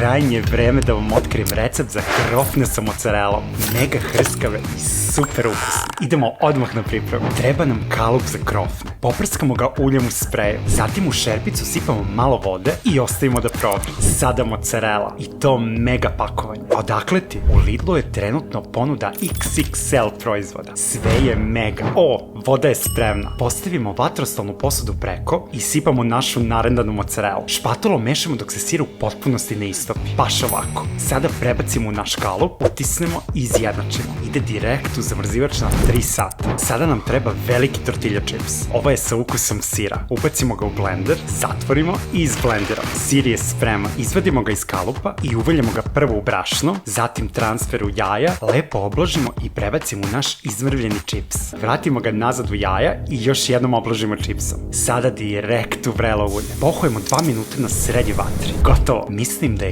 krajnje vreme da vam otkrijem recept za krofne sa mozzarellom. Mega hrskave i super ukusne. Idemo odmah na pripremu. Treba nam kalup za krofne. Poprskamo ga uljem u spreju. Zatim u šerpicu sipamo malo vode i ostavimo da prođe. Sada mozzarella. I to mega pakovanje. Odakle ti? U Lidlu je trenutno ponuda XXL proizvoda. Sve je mega. Voda je spremna. Postavimo vatrostalnu posudu preko i sipamo našu narendanu mozzarellu. Špatulom mešamo dok se sir u potpunosti ne istopi. Baš ovako. Sada prebacimo u naš kalup, utisnemo i izjednačimo. Ide direkt u zamrzivač na 3 sata. Sada nam treba veliki tortilla chips. Ovo je sa ukusom sira. Ubacimo ga u blender, zatvorimo i izblendiramo. Sir je spreman. Izvadimo ga iz kalupa i uvaljamo ga prvo u brašno, zatim transfer u jaja, lepo obložimo i prebacimo u naš izmrvljeni čips. Vratimo ga nazad u jaja i još jednom obložimo čipsom. Sada direkt u vrelo ulje. Pohojemo 2 minuta na srednjoj vatri. Gotovo. Mislim da je